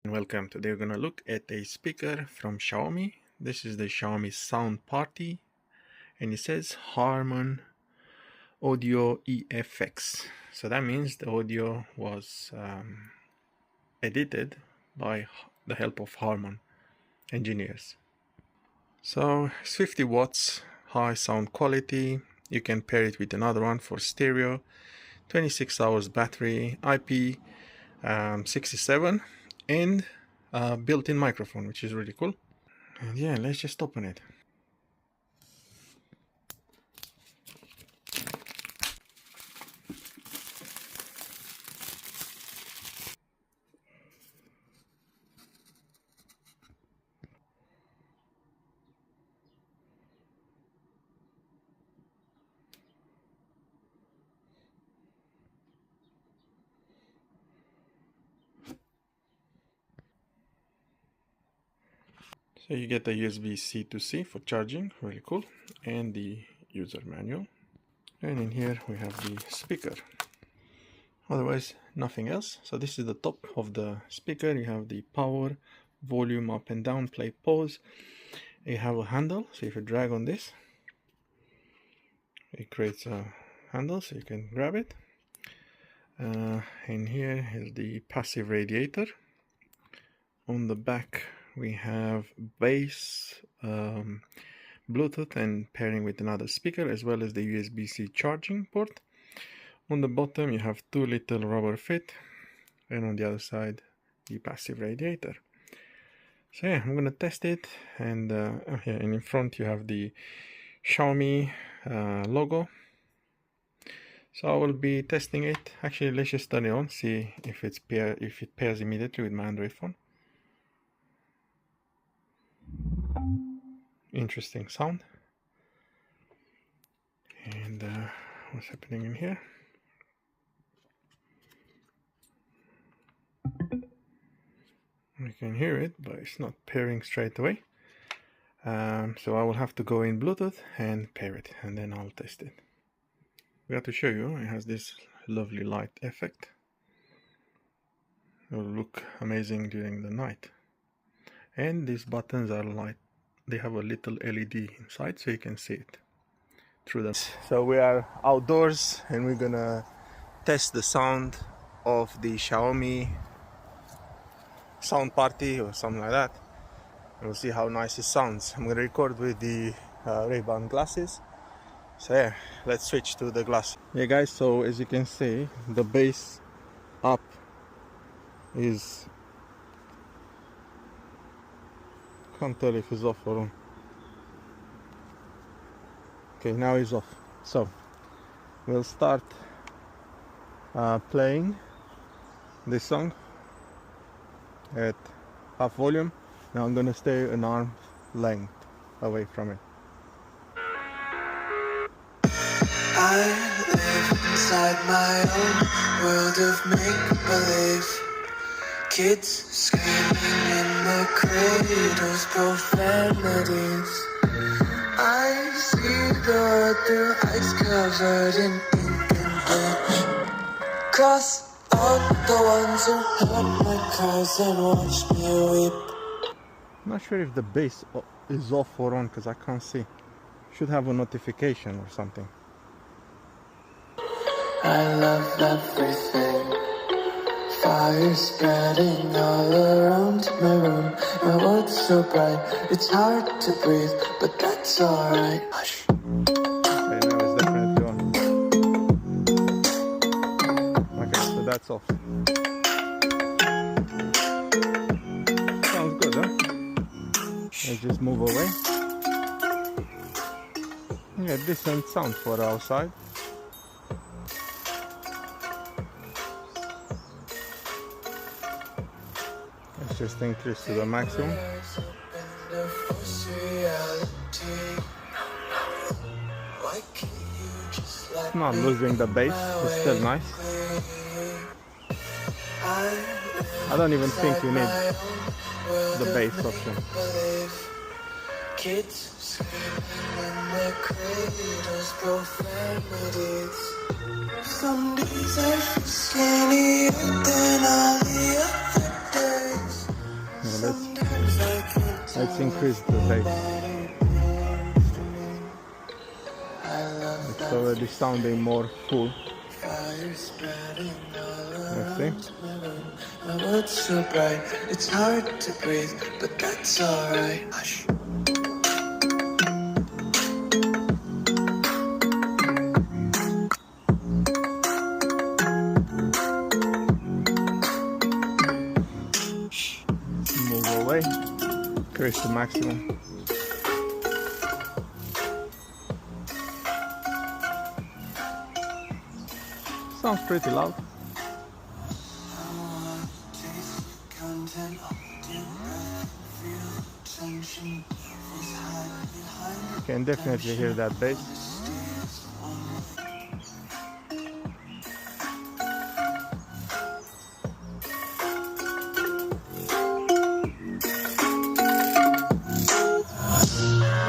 Welcome. Today we're going to look at a speaker from Xiaomi. This is the Xiaomi Sound Party and it says Harman Audio EFX. So that means the audio was edited by the help of Harman engineers. So it's 50 watts, high sound quality. You can pair it with another one for stereo. 26 hours battery, IP67 and built-in microphone, which is really cool. And yeah, let's just open it. So you get the USB-C to C for charging, really cool, and the user manual. And in here we have the speaker. Otherwise, nothing else. So this is the top of the speaker. You have the power, volume, up and down, play, pause. You have a handle, so if you drag on this, it creates a handle so you can grab it. And here is the passive radiator. On the back we have bass, Bluetooth and pairing with another speaker, as well as the USB-C charging port. On the bottom you have two little rubber feet, and on the other side the passive radiator. So yeah, I'm gonna test it, and here and in front you have the Xiaomi logo. So I will be testing it. Actually, let's just turn it on, see if it pairs immediately with my Android phone. Interesting sound. And what's happening in here? You can hear it, but it's not pairing straight away. So I will have to go in Bluetooth and pair it, and then I'll test it. We have to show you, it has this lovely light effect. It will look amazing during the night. And these buttons are light. They have a little LED inside, so you can see it through them. So we are outdoors and we're gonna test the sound of the Xiaomi Sound Party or something like that. We'll see how nice it sounds. I'm gonna record with the Ray-Ban glasses. So yeah, let's switch to the glass. Yeah guys, so as you can see, the bass up is, can't tell if it's off or on. Okay, now it's off. So we'll start playing this song at half volume. Now I'm gonna stay an arm's length away from it. I live inside my own world of make-believe. Kids screaming in the cradles, profanities. I see the world through ice covered in ink and bleach. Cross out the ones who hurt my cause and watch me weep. I'm not sure if the bass is off or on because I can't see. Should have a notification or something. I love everything. Fire spreading all around my room. My world's so bright, it's hard to breathe, but that's alright. Hush. Okay, now it's definitely on. Okay, so that's off. Sounds good, huh? Let's just move away. Yeah, decent sound for outside. Let's just increase to the maximum. It's not losing the bass, it's still nice. I don't even think you need the bass option. Kids screaming in the cradles, profanities. Some days I feel skinnier than all the other days. let's increase the bass. It's already sounding more full. Let's see. My world's so bright, it's hard to breathe, but that's alright. Hush. Move away. Increase the maximum. Sounds pretty loud. You can definitely hear that bass.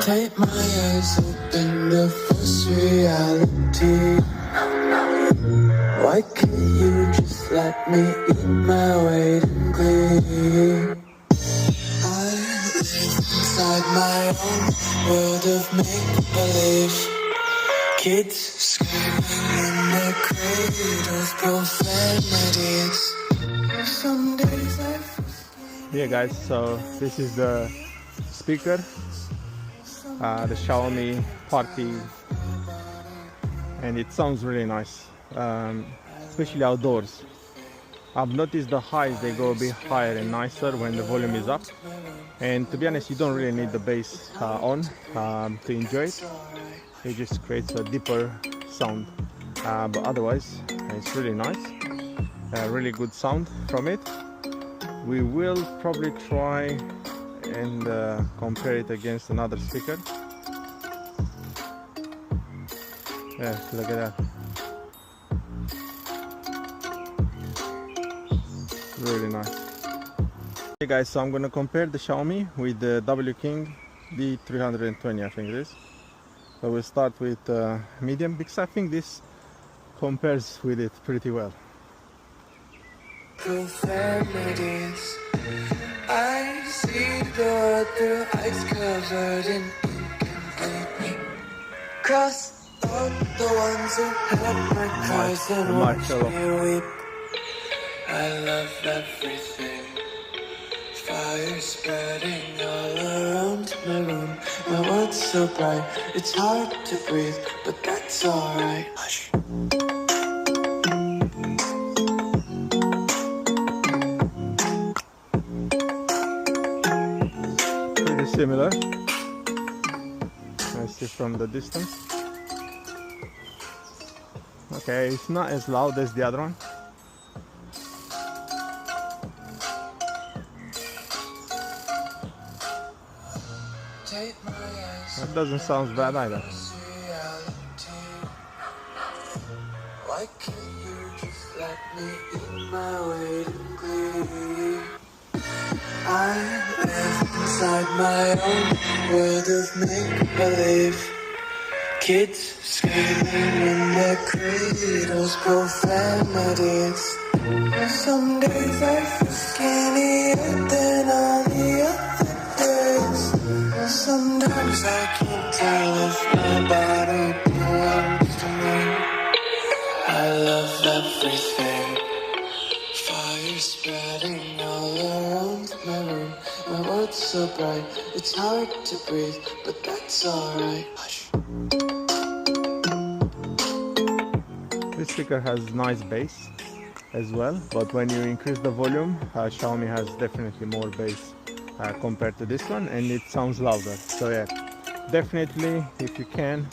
Take my eyes open to force reality. Why can't you just let me eat my weight in glee? I live inside my own world of make-believe. Kids screaming in their cradles, profanities. Some days I feel Yeah guys, so this is the speaker, the Xiaomi Party, and it sounds really nice, especially outdoors. I've noticed the highs, they go a bit higher and nicer when the volume is up, and to be honest, you don't really need the bass on to enjoy it. It just creates a deeper sound, but otherwise it's really nice, really good sound from it. We will probably try and compare it against another speaker. Yeah, look at that. Really nice. Hey guys, so I'm gonna compare the Xiaomi with the W King D320, I think it is. So we'll start with medium, because I think this compares with it pretty well. profanities. I see the world through ice covered in ink. Cross out the ones who heard my cries and watched me weep. I love everything. Fire spreading all around my room. My world's so bright, it's hard to breathe, but that's alright. Hush. Pretty similar. I see from the distance. Okay, it's not as loud as the other one. That doesn't sound bad either. Why can't you just let me eat my weight in glee? I live inside my own world of make-believe. Kids screaming in their cradles, profanities. Some days I feel skinnier than all the other days. Sometimes I can't tell if my body belongs to me. I love everything. Fire spreading all around my room. My world's so bright, it's hard to breathe, but that's alright. Hush. This speaker has nice bass as well, but when you increase the volume, Xiaomi has definitely more bass compared to this one, and it sounds louder. So yeah, definitely if you can,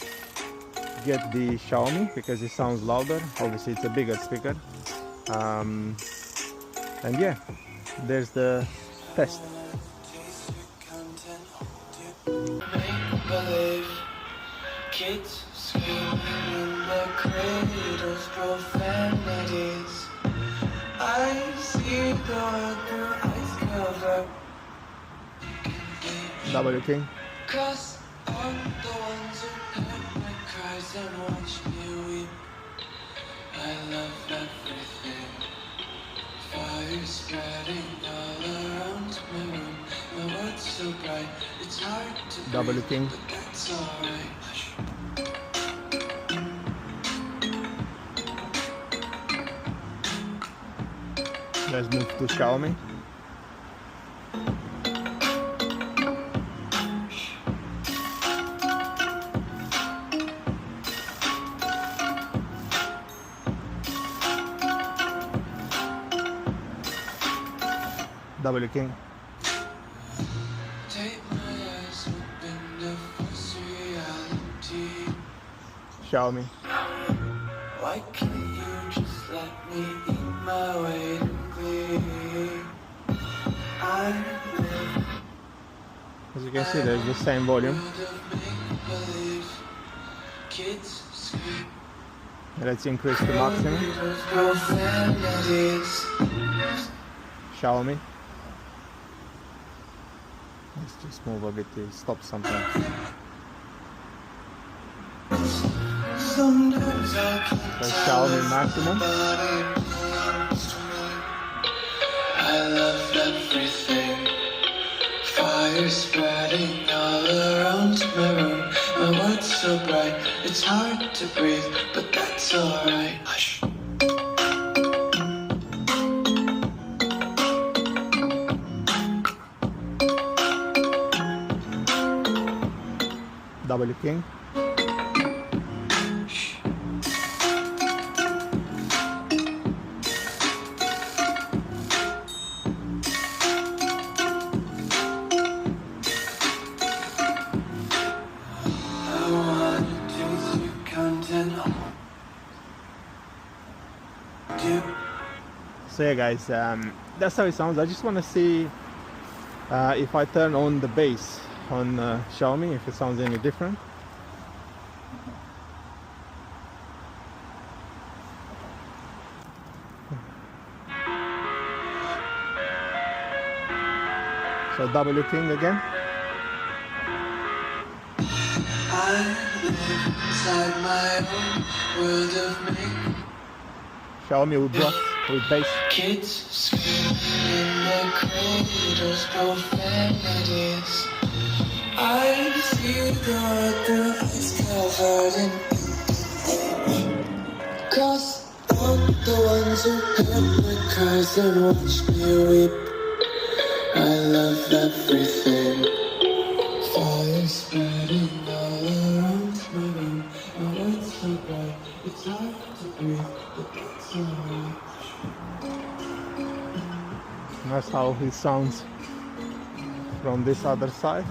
get the Xiaomi because it sounds louder. Obviously it's a bigger speaker, and yeah, there's the test. Make-believe. Kids screaming in their cradles, profanities. I see the world through ice cover. W King. Cross on the ones who heard my cries and watched me weep. I love everything. Fire spreading all around my room. W King. but that's alright. Let's move to Xiaomi. W King. Take my eyes open to force reality. Xiaomi. Why can't you just let me eat my weight in glee? I live As you can see, there's the same volume. world of make-believe. Kids scream, Let's increase the maximum. those profanities. Xiaomi. Let's just move a bit to stop something. Sometimes I can't So tell Xiaomi if maximum. my body belongs to me. I love everything. Fire spreading all around my room. My world's so bright, it's hard to breathe, but that's alright. Hush. W King. I wanna do through content. Do So yeah guys, that's how it sounds. I just want to see if I turn on the bass on Xiaomi, if it sounds any different. So W King again. I live inside my own world of make. Xiaomi with bass. Kids screaming in their cradles, profanities. I see the world is covered in cross out the ones who heard my cries and watched me weep. I love everything. Fire spreading all around my room. My world's so bright, it's hard to breathe, but that's alright. And that's how it sounds from this other side.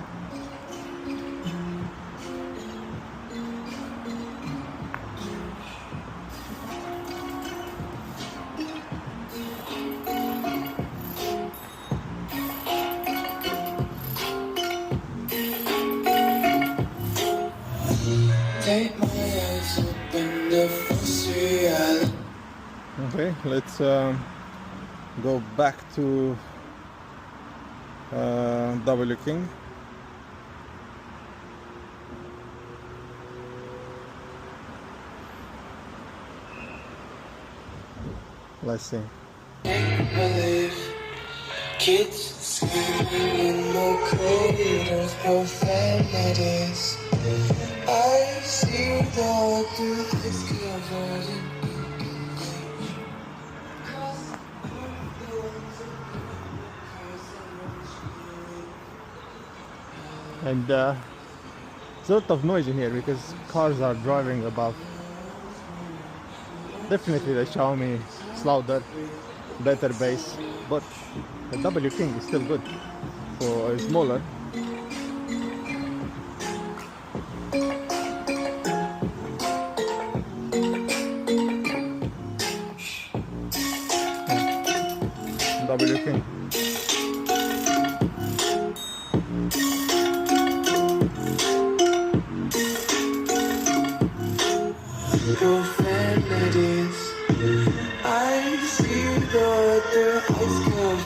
Take my eyes open to force reality. Okay, let's go back to W King. Let's see. Make believe. Kids screaming in the cradles, profanities. I see the world through this covered in And there's a lot of noise in here because cars are driving above. Definitely the Xiaomi is louder, better bass, but the W King is still good for a smaller. W King. profanities. I see the other eyes come.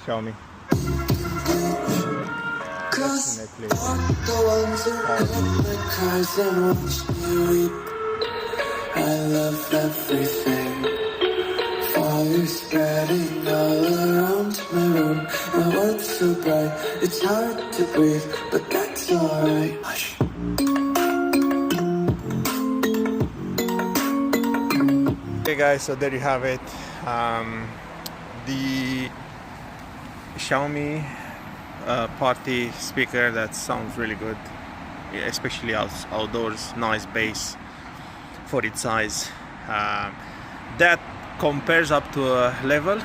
Xiaomi. Cause Definitely. I'm the ones who heard my cries and watched me weep. I love everything. Far fire spreading all around my room. My world's so bright, it's hard to breathe, but that's alright. Hush. Okay guys, so there you have it. The Xiaomi Party speaker that sounds really good, especially outdoors. Nice bass for its size. That compares up to a level,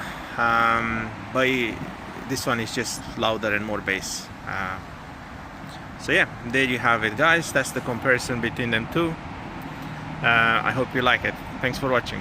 but this one is just louder and more bass. So yeah, there you have it guys. That's the comparison between them two. I hope you like it. Thanks for watching.